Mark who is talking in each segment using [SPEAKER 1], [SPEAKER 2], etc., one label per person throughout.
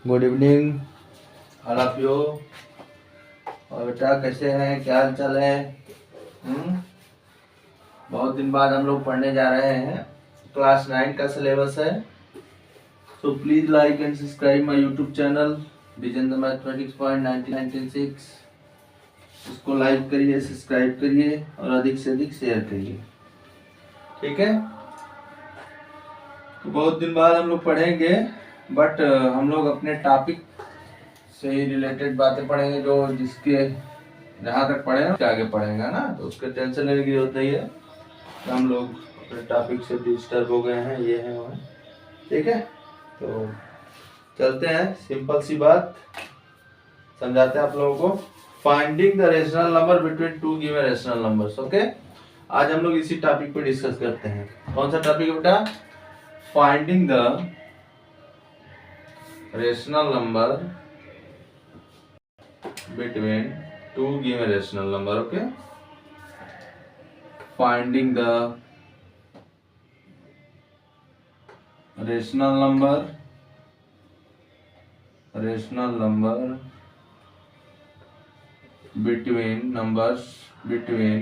[SPEAKER 1] Good evening all of you. और बेटा कैसे हैं, क्या हाल चाल है? बहुत दिन बाद हम लोग पढ़ने जा रहे हैं। क्लास 9 का सिलेबस है। So please like and subscribe my YouTube channel Vijendra mathematics point 1996। इसको लाइक करिए, सब्सक्राइब करिए और अधिक से अधिक शेयर करिए, ठीक है? तो बहुत दिन बाद हम लोग पढ़ेंगे, बट हम लोग अपने टॉपिक से ही रिलेटेड बातें पढ़ेंगे, जो जिसके जहाँ तक पढ़े उसके आगे पढ़ेंगे ना, तो उसके टेंशन लेने की जरूरत नहीं है। तो हम लोग अपने टॉपिक से डिस्टर्ब हो गए हैं, ये है वो है, ठीक है? तो चलते हैं, सिंपल सी बात समझाते हैं आप लोगों को। Finding the rational number between two given rational numbers. Okay, आज हम लोग इसी टॉपिक पे डिस्कस करते हैं। कौन सा टॉपिक है बेटा? Finding the rational number between two given rational number. Okay, finding the rational number between numbers between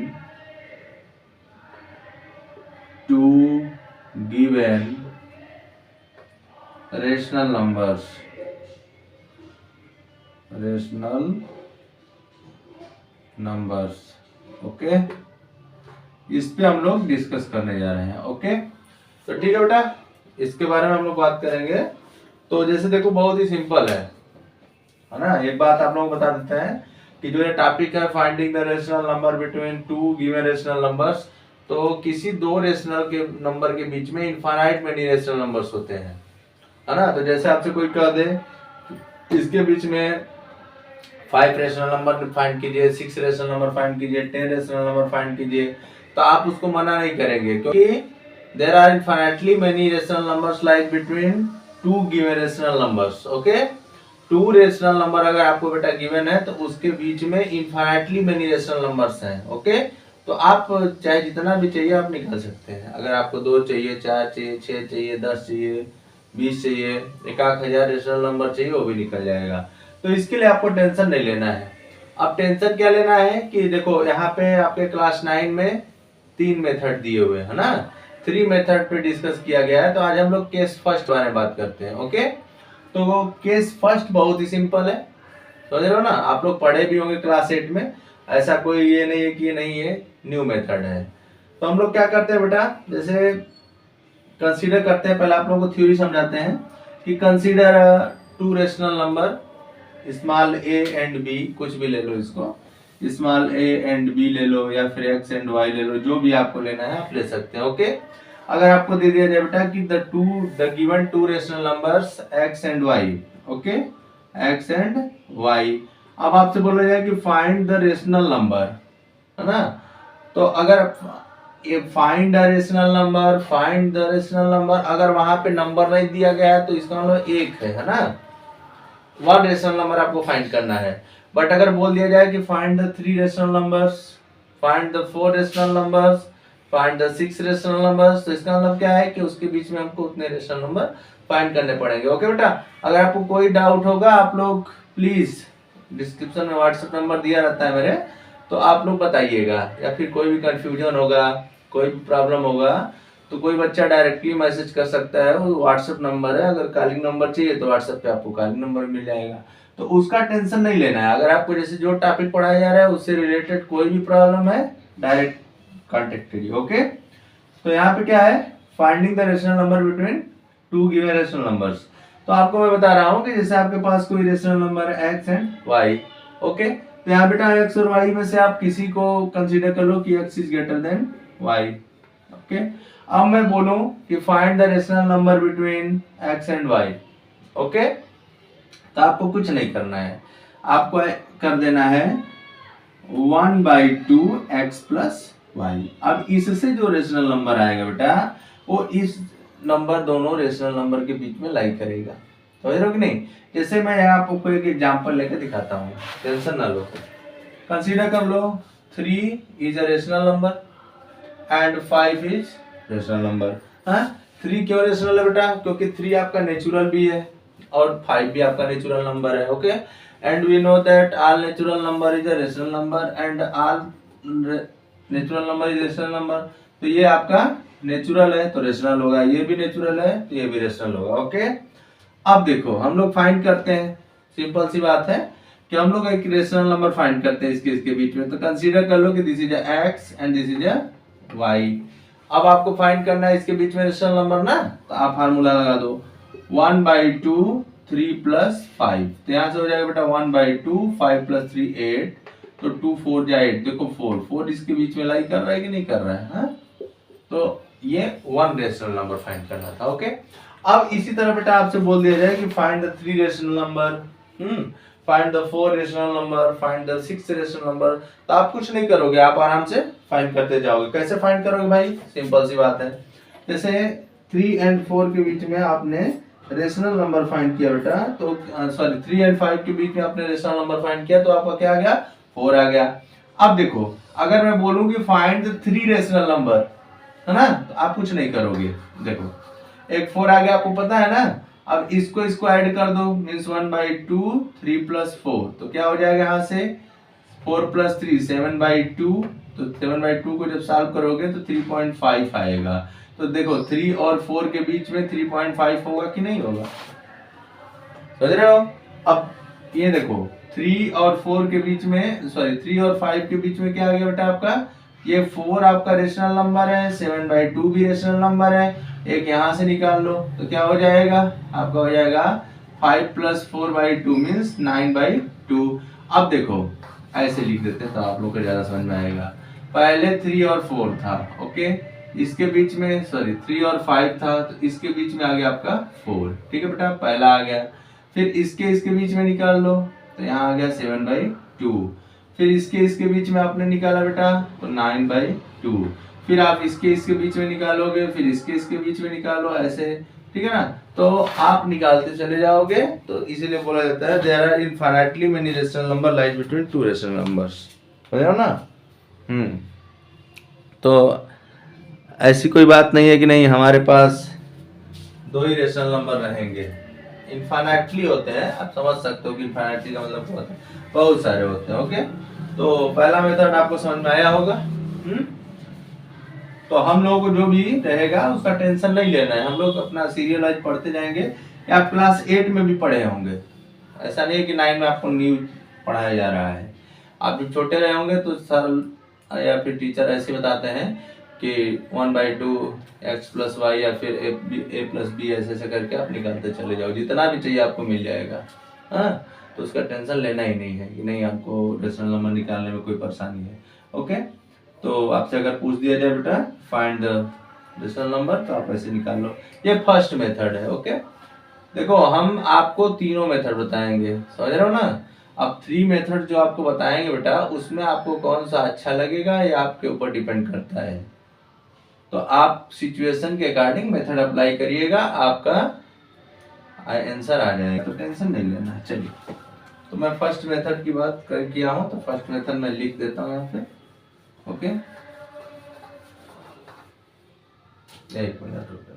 [SPEAKER 1] two given rational numbers. Okay, इस पे हम लोग डिस्कस करने जा रहे हैं। ओके, तो ठीक है बेटा, इसके बारे में हम लोग बात करेंगे। तो जैसे देखो, बहुत ही सिंपल है ना। एक बात आप लोग बता देते हैं कि जो ये टॉपिक है finding the rational number between two given rational numbers, तो किसी दो रेशनल के नंबर के बीच में इनफाइनाइट मेनी रेशनल नंबर्स होते हैं, है ना। तो जैसे आपसे कोई कह दे इसके बीच में 5 रेशनल नंबर फाइंड कीजिए, 6 रेशनल नंबर फाइंड कीजिए, 10 रेशनल नंबर फाइंड कीजिए, तो आप उसको मना नहीं करेंगे, क्योंकि there are infinitely many rational numbers like between two given rational numbers. Okay, two rational number अगर आपको बेटा गिवन है तो उसके बीच में इनफाइनाइटली मेनी रेशनल नंबर्स हैं। ओके, तो आप चाहे जितना भी चाहिए आप निकाल सकते हैं। अगर आपको 2 चाहिए, 4 चाहिए, 6 चाहिए, 10 चाहिए, 20 चाहिए, 1,000 रेशनल नंबर चाहिए, वो भी निकल जाएगा। तो इसके लिए आपको टेंशन नहीं लेना है। अब टेंशन क्या लेना है कि देखो, यहाँ पे आपके क्लास 9 में 3 मेथड दिए हुए है ना, 3 मेथड पे डिस्कस किया गया है। तो आज हम लोग केस फर्स्ट बारे में बात करते हैं। ओके, तो केस फर्स्ट बहुत ही सिंपल है, समझ रहे हो ना। आप लोग पढ़े भी होंगे क्लास 8 में, ऐसा कोई ये नहीं है कि ये नहीं है, न्यू मेथड है। तो हम लोग क्या करते हैं बेटा, जैसे कंसीडर करते हैं, पहले आप लोगों को थ्योरी समझाते हैं कि consider two rational number small a and b, कुछ भी ले लो इसको, स्मॉल a एंड b ले लो, या फिर x एंड y ले लो, जो भी आपको लेना है आप ले सकते हैं। ओके, अगर आपको दे दिया जाए बेटा कि the given two rational numbers x and y, okay, x and y, अब आपसे बोला जाए कि फाइंड द रेशनल नंबर, है ना। तो अगर ये फाइंड द रेशनल नंबर, अगर वहां पे नंबर नहीं दिया गया है तो इसका मतलब एक है ना, 1 रेशनल नंबर आपको फाइंड करना है। बट अगर बोल दिया जाए कि find the 3 rational numbers, find the 4 rational numbers, find the 6 rational numbers, तो इसका मतलब क्या है कि उसके बीच में हमको उतने रेशनल नंबर फाइंड करने पड़ेंगे। ओके बेटा, अगर आपको कोई डाउट होगा आप लोग प्लीज डिस्क्रिप्शन में व्हाट्सएप नंबर दिया रहता है मेरे, तो आप लोग बताइएगा, या फिर कोई भी कंफ्यूजन होगा, कोई भी प्रॉब्लम होगा, तो कोई बच्चा डायरेक्टली मैसेज कर सकता है, वो व्हाट्सएप नंबर है। अगर कॉलिंग नंबर चाहिए तो व्हाट्सएप पे आपको कॉलिंग नंबर मिल जाएगा, तो उसका टेंशन नहीं लेना है। अगर आपको जैसे जो टॉपिक पढ़ाया जा रहा है उससे रिलेटेड कोई भी प्रॉब्लम है, डायरेक्ट कांटेक्ट करिए। ओके, तो यहाँ पे क्या है, finding the rational number between two given rational numbers. तो आपको मैं बता रहा हूँ कि जैसे आपके पास कोई रेशनल नंबर है x एंड y। ओके, तो यहाँ बेटा x और y में से आप किसी को कंसीडर कर लो कि x is greater than y। Okay, अब मैं बोलूं कि find the rational number between x and y। Okay, तो आपको कुछ नहीं करना है, आपको कर देना है 1/2 x प्लस y। अब इससे जो रेशनल नंबर आएगा बेटा, वो इस नंबर दोनों रेशनल नंबर के बीच में लाई करेगा, समझ रहे हो कि नहीं। जैसे मैं आपको एक एग्जांपल लेकर दिखाता हूँ, टेंशन ना लो। कंसीडर कर लो 3 is a rational number and 5 is rational number. हाँ, 3 क्यों रेशनल है बेटा, क्योंकि 3 आपका नेचुरल भी है, और 5 भी आपका नेचुरल नंबर है। Okay, and we know that all natural number is a rational number and all natural number is rational number. तो ये आपका नेचुरल है तो रेशनल होगा, ये भी नेचुरल है तो ये भी रेशनल होगा। ओके, अब देखो हम लोग फाइंड करते हैं, सिंपल सी बात है कि हम लोग एक रेशनल नंबर फाइंड करते हैं इसके बीच में। तो कंसीडर कर लो कि this is x and this is y. अब आपको फाइंड करना है इसके बीच में रेशनल नंबर ना, तो आप फार्मूला लगा दो 1/2 3 + 5। तो यहाँ से हो जाएगा बेटा 1/2 5 + 3 8। तो 2 4 जा 8, देखो 4 4 इसके बीच में लाई कर रहा है कि नहीं कर रहा है, हाँ? तो ये 1 रेशनल नंबर फाइंड करना था। ओके, अब इसी तरह बेटा आपसे बोल दिया जाए कि find the 3 rational number, find the 4 rational number, find the 6 rational number. तो आप कुछ नहीं करोगे, आप आराम से फाइंड करते जाओगे। कैसे फाइंड करोगे भाई? सिंपल सी बात है, जैसे 3 और 4 के बीच में आपने रेशनल नंबर फाइंड किया बेटा, तो सॉरी 3 और 5 के बीच में आपने रेशनल नंबर फाइंड किया, तो आपका क्या आ गया? 4 आ गया। अब देखो अगर मैं बोलूं कि फाइंड द 3 रेशनल नंबर, है ना, तो आप कुछ नहीं करोगे। देखो एक 4 आ गया, आपको पता है ना। अब इसको ऐड कर दो, मीन्स 1/2 3 + 4। तो क्या हो जाएगा यहाँ से 4 + 3 7/2। तो 7/2 को जब सॉल्व करोगे तो 3.5 आएगा। तो देखो 3 और 4 के बीच में 3.5 होगा कि नहीं होगा, समझ रहे हो? अब ये देखो 3 और 4 के बीच में, सॉरी 3 और 5 के बीच में क्या आ गया बेटा आपका? ये 4 आपका रेशनल नंबर है, 7/2 भी रेशनल नंबर है। एक यहाँ से निकाल लो तो क्या हो जाएगा आपका? हो जाएगा 5 + 4/2 मीन्स 9/2। अब देखो ऐसे लिख देते हैं तो आप लोग को ज्यादा समझ में आएगा। पहले 3 और 4 था, ओके, इसके बीच में सॉरी 3 और 5 था, तो इसके बीच में आ गया आपका 4। ठीक है बेटा, पहला आ गया। फिर इसके बीच में निकाल लो तो यहाँ आ गया 7/2। फिर इसके बीच में आपने निकाला बेटा तो 9/2। फिर आप इसके बीच में निकालोगे, फिर इसके बीच में निकालो, ऐसे। ठीक है ना, तो आप निकालते चले जाओगे। तो इसीलिए बोला जाता है there are infinitely many rational number lies between 2 rational numbers. समझ रहे हो ना? तो ऐसी कोई बात नहीं है कि नहीं हमारे पास 2 ही रेशनल नंबर रहेंगे, इनफाइनाइटली होते हैं। आप समझ सकते हो कि इनफाइनाइटली का मतलब क्या होता है, बहुत सारे होते हैं। ओके, तो पहला मेथड आपको समझ में आया होगा। तो हम लोगों को जो भी रहेगा उसका टेंशन नहीं लेना है, हम लोग अपना सीरियल वाइज पढ़ते जाएंगे। या क्लास 8 में भी पढ़े होंगे, ऐसा नहीं है कि 9 में आपको न्यू पढ़ाया जा रहा है। आप जब छोटे रहे होंगे तो सर या फिर टीचर ऐसे बताते हैं कि 1/2 x + y या फिर a + b ऐसे करके आप निकालते चले जाओ, जितना भी चाहिए आपको मिल जाएगा। हाँ, तो उसका टेंशन लेना ही नहीं है कि नहीं आपको रेशनल नंबर निकालने में कोई परेशानी है। ओके, तो आपसे अगर पूछ दिया जाए बेटा फाइंड द रेशनल नंबर, तो आप ऐसे निकाल लो। ये फर्स्ट मेथड है। ओके, देखो हम आपको तीनों मेथड बताएंगे, समझ रहे हो ना। अब 3 मेथड जो आपको बताएंगे बेटा, उसमें आपको कौन सा अच्छा लगेगा ये आपके ऊपर डिपेंड करता है। तो आप सिचुएशन के अकॉर्डिंग मेथड अप्लाई करिएगा, आपका आंसर आ जाएगा, तो टेंशन नहीं लेना है। चलिए, तो मैं फर्स्ट मेथड की बात कर किया हूँ, तो फर्स्ट मेथड मैं लिख देता हूँ यहाँ पे। ओके, एक मिनट रुको,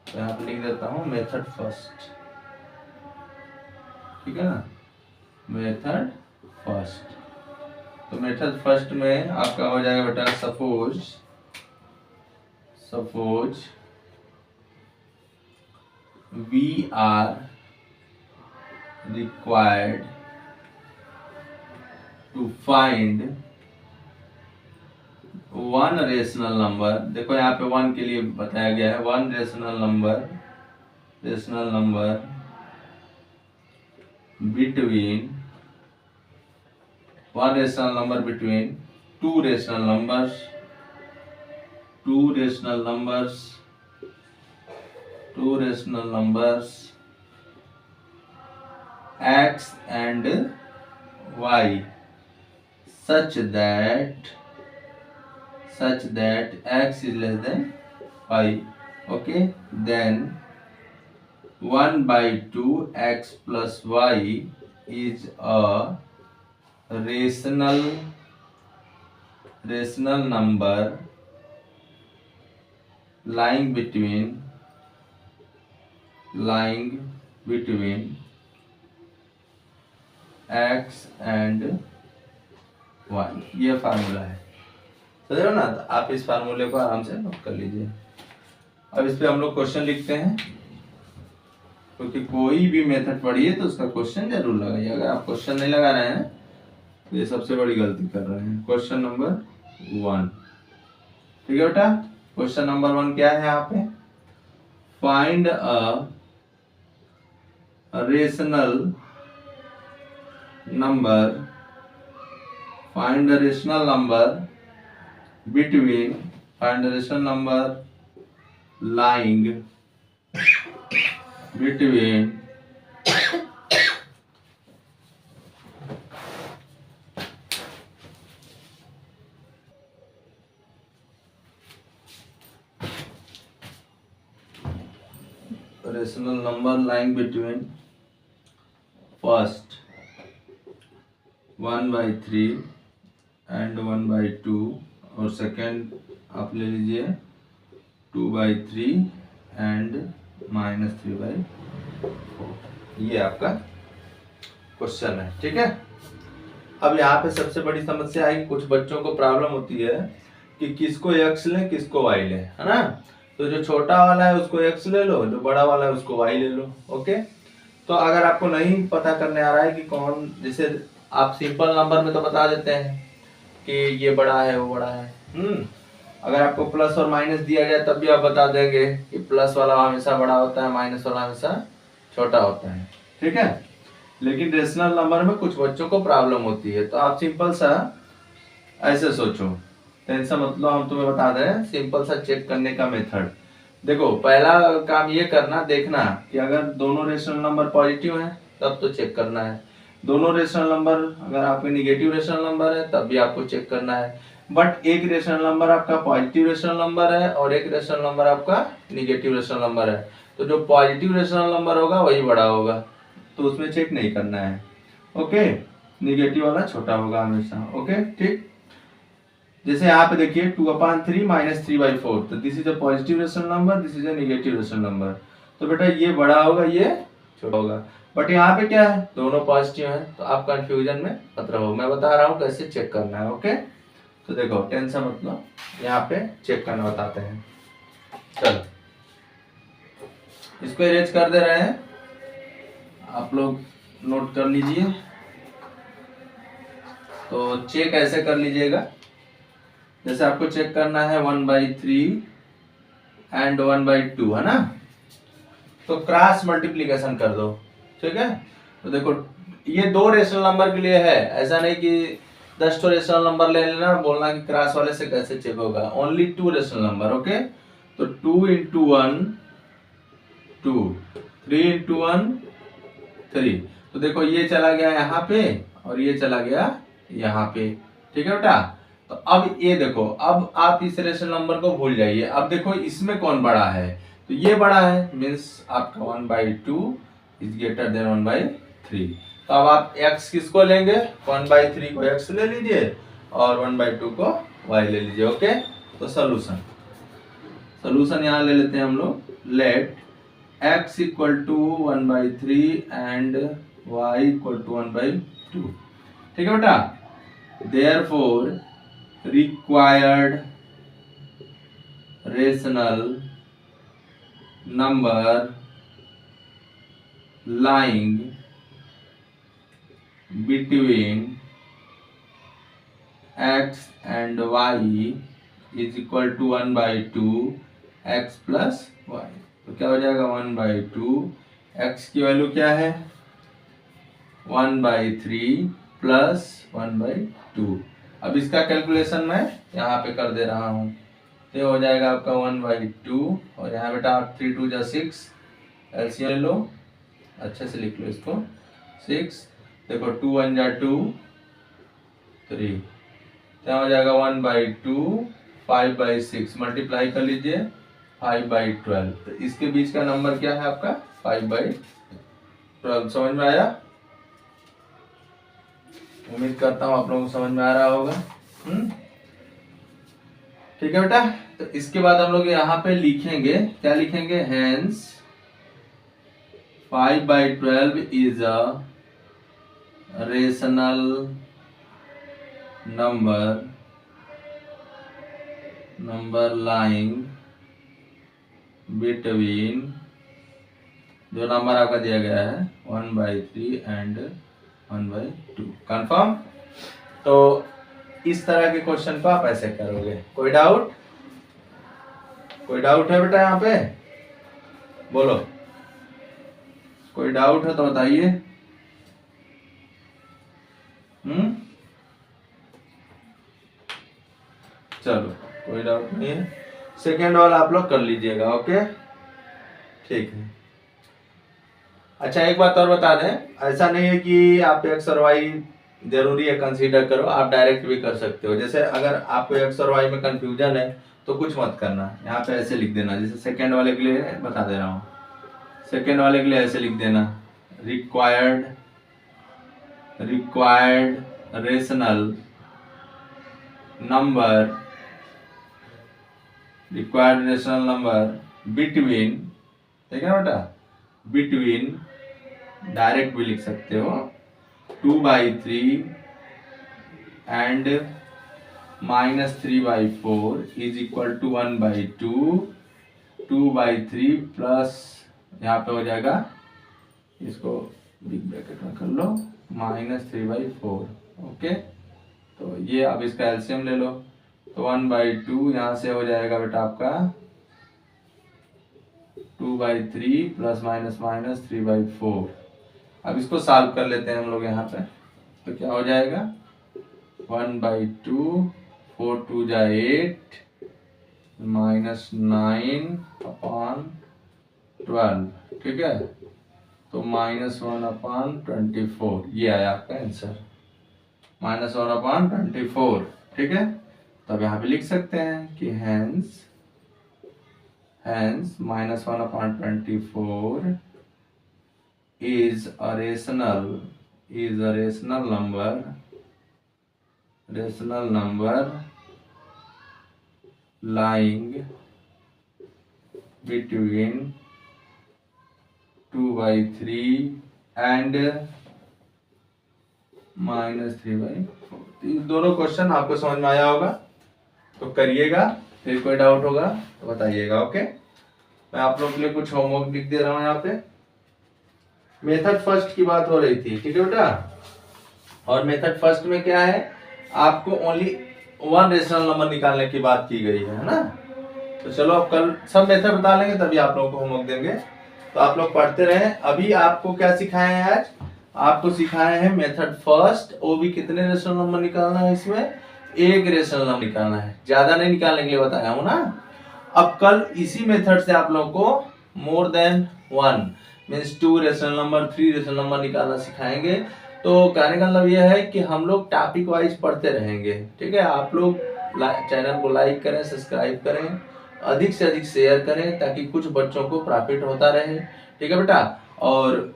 [SPEAKER 1] तो यहाँ पे लिख देता हूँ मेथड फर्स्ट। ठीक है ना, मेथड फर्स्ट। तो मेथड फर्स्ट में आपका हो जाएगा बेटा suppose we are required to find one rational number. देखो यहाँ पे 1 के लिए बताया गया है, 1 rational number between 1 rational number between 2 rational numbers x and y such that x is less than y. Okay, then 1/2 x plus y is a rational number lying between lying between x and y, ये formula है, समझ रहे हो ना। तो आप इस फार्मूले को आराम से नोट कर लीजिए। अब इस पे हम लोग क्वेश्चन लिखते हैं, क्योंकि कोई भी मेथड पढ़िए तो उसका क्वेश्चन जरूर लगाइए। अगर आप क्वेश्चन नहीं लगा रहे हैं तो ये सबसे बड़ी गलती कर रहे हैं। क्वेश्चन नंबर 1, ठीक है बेटा। क्वेश्चन नंबर 1 क्या है यहाँ पे, find a rational number, find the rational number between, find the rational number lying between rational number lying between first 1/3 and 1/2 और सेकेंड आप ले लीजिए 2/3 एंड -3/4। ये आपका क्वेश्चन है, ठीक है। अब यहाँ पे सबसे बड़ी समस्या है कि कुछ बच्चों को प्रॉब्लम होती है कि किसको x लें किसको y लें, है ना। तो जो छोटा वाला है उसको x ले लो, जो बड़ा वाला है उसको y ले लो, ओके। तो अगर आपको नहीं पता करने आ रहा है कि कौन, जैसे आप सिंपल नंबर में तो बता देते हैं कि ये बड़ा है वो बड़ा है, अगर आपको प्लस और माइनस दिया जाए तब भी आप बता देंगे कि प्लस वाला हमेशा बड़ा होता है, माइनस वाला हमेशा छोटा होता है, ठीक है। लेकिन रेशनल नंबर में कुछ बच्चों को प्रॉब्लम होती है, तो आप सिंपल सा ऐसे सोचो, टेंशन मतलब हम तुम्हें बता दें सिंपल सा चेक करने का मेथड। देखो पहला काम ये करना, देखना कि अगर दोनों रेशनल नंबर पॉजिटिव हैं तब तो चेक करना है, दोनों रेशनल नंबर अगर आपके निगेटिव रेशनल नंबर है तब भी आपको चेक करना है। बट एक रेशनल नंबर आपका पॉजिटिव रेशनल नंबर है और एक रेशनल नंबर आपका निगेटिव रेशनल नंबर है, तो जो पॉजिटिव रेशनल नंबर होगा वही बड़ा होगा, तो उसमें चेक नहीं करना है, ओके। निगेटिव वाला छोटा होगा हमेशा, ओके, ठीक। जैसे यहाँ पे देखिए 2/3 -3/4, तो this is a positive rational number, this is a negative rational number, तो बेटा ये बड़ा होगा ये छोटा होगा। बट यहाँ पे क्या है, दोनों पॉजिटिव हैं, तो आप कंफ्यूजन में मत रहो, मैं बता रहा हूँ कैसे चेक करना है, ओके। तो देखो टेंशन मतलब यहाँ पे चेक करना बताते हैं। चलो इसको इरेज कर दे रहे हैं, आप लोग नोट कर लीजिए। तो चेक ऐसे कर लीजिएगा, जैसे आपको चेक करना है 1/3 एंड 1/2, है ना। तो क्रॉस मल्टीप्लीकेशन कर दो, ठीक है। तो देखो ये दो रेशनल नंबर के लिए है, ऐसा नहीं कि 10 तो रेशनल नंबर ले लेना बोलना कि क्रॉस वाले से कैसे चेक होगा, ओनली 2 रेशनल नंबर, ओके। तो 2 × 1 2, 3 × 1 3, तो देखो ये चला गया यहाँ पे और ये चला गया यहाँ पे, ठीक है बेटा। तो अब ये देखो, अब आप इस रेशनल नंबर को भूल जाइए, अब देखो इसमें कौन बड़ा है, तो ये बड़ा है, मीन्स आपका 1/2 इज ग्रेटर देन 1/3। तो अब आप x किसको लेंगे, 1/3 को x ले लीजिए और 1/2 को y ले लीजिए, ओके। तो सोल्यूशन यहाँ ले लेते हैं हम लोग, लेट x = 1/3 एंड y = 1/2, ठीक है बेटा। Therefore required rational number lying between x and y is equal to 1/2 x plus y। तो क्या हो जाएगा 1/2, x की वैल्यू क्या है 1/3 प्लस 1/2। अब इसका कैलकुलेशन मैं यहाँ पे कर दे रहा हूँ, तो हो जाएगा आपका 1/2 और यहाँ बेटा 3 × 2 = 6, एलसीएम ले लो, अच्छे से लिख लो इसको 6, देखो 2 × 1 = 2 3, क्या हो जाएगा 1/2 5/6, मल्टीप्लाई कर लीजिए 5/12, तो इसके बीच का नंबर क्या है आपका 5/12। समझ में आया, उम्मीद करता हूँ आप लोगों को समझ में आ रहा होगा, ठीक है बेटा। तो इसके बाद हम लोग यहाँ पे लिखेंगे, क्या लिखेंगे, hence 5/12 is a rational number lying between, जो नंबर आपका दिया गया है 1/3 एंड 1/2। कंफर्म। तो इस तरह के क्वेश्चन को आप ऐसे करोगे। कोई डाउट है बेटा यहाँ पे? बोलो, कोई डाउट है तो बताइए। चलो, कोई डाउट नहीं है। सेकेंड वाला आप लोग कर लीजिएगा। ओके, ठीक है। अच्छा, एक बात और बता दें, ऐसा नहीं है कि आप एक्स और वाई जरूरी है कंसीडर करो, आप डायरेक्ट भी कर सकते हो। जैसे अगर आपको एक्स और वाई में कंफ्यूजन है तो कुछ मत करना, यहाँ पे ऐसे लिख देना। जैसे सेकेंड वाले के लिए बता दे रहा हूँ, सेकेंड वाले के लिए ऐसे लिख देना, रिक्वायर्ड रेशनल नंबर बिटवीन, ठीक है बेटा, बिटवीन डायरेक्ट भी लिख सकते हो, 2/3 and -3/4 is equal to 1/2, 2/3 plus, यहाँ पे हो जाएगा, इसको बिग ब्रैकेट में कर लो, -3/4। ओके, तो ये अब इसका एलसीएम ले लो, तो 1/2 यहाँ से हो जाएगा बेटा आपका 2/3 प्लस माइनस 3/4। अब इसको सॉल्व कर लेते हैं हम लोग यहाँ पे, तो क्या हो जाएगा 1/2, 4 2 जा 8, -9/12, ठीक है, तो -1/24, ये आया आपका आंसर, -1/24। ठीक है, तो अब यहाँ पे लिख सकते हैं कि hence -1/24 is a rational number lying between 2/3 and -3/4। दोनों क्वेश्चन आपको समझ में आया होगा तो करिएगा, फिर कोई डाउट होगा तो बताइएगा। ओके, मैं आप लोगों के लिए कुछ होमवर्क लिख दे रहा हूँ यहाँ पे। मेथड फर्स्ट की बात हो रही थी, ठीक है बेटा, और मेथड फर्स्ट में क्या है, आपको ओनली वन रेशनल नंबर निकालने की बात की गई है ना। तो चलो अब कल सब मेथड बता लेंगे, तभी आप लोगों को होमवर्क देंगे, तो आप लोग पढ़ते रहें। अभी आपको क्या सिखाए हैं आज, आपको सिखाए हैं मेथड फर्स्ट, वो भी कितने रेशनल नंबर निकालना है, इसमें एक रेशनल नंबर निकालना है, ज्यादा नहीं निकालने के लिए बताया हूं ना। अब कल इसी मेथड से आप लोगों को more than 1 means 2 rational number, 3 rational number निकालना सिखाएंगे। तो कहने का मतलब यह है कि हम लोग टॉपिक वाइज पढ़ते रहेंगे। ठीक है, आप लोग चैनल को लाइक करें, सब्सक्राइब करें, अधिक से अधिक शेयर करें, ताकि कुछ बच्चों को प्रॉफिट होता रहे। ठीक है बेटा, और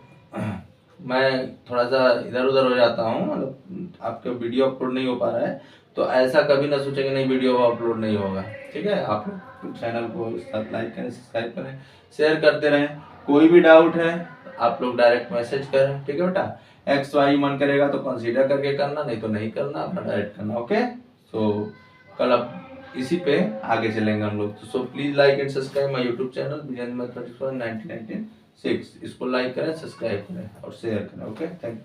[SPEAKER 1] मैं थोड़ा सा इधर उधर हो जाता हूँ, मतलब आपका वीडियो अपलोड नहीं हो पा रहा है, तो ऐसा कभी ना सोचेंगे नहीं वीडियो अपलोड नहीं होगा। ठीक है, आप लोग चैनल को लाइक करें, सब्सक्राइब करें, शेयर करते रहें। कोई भी डाउट है आप लोग डायरेक्ट मैसेज करें। ठीक है बेटा, एक्स वाई मन करेगा तो कंसीडर करके करना, नहीं तो नहीं करना, अपना डायरेक्ट करना। ओके, सो कल अब इसी पे आगे चलेंगे हम लोग। So please like and subscribe my YouTube channel Vijay 1996। इसको लाइक करें, सब्सक्राइब करें और शेयर करें। Okay, thank you.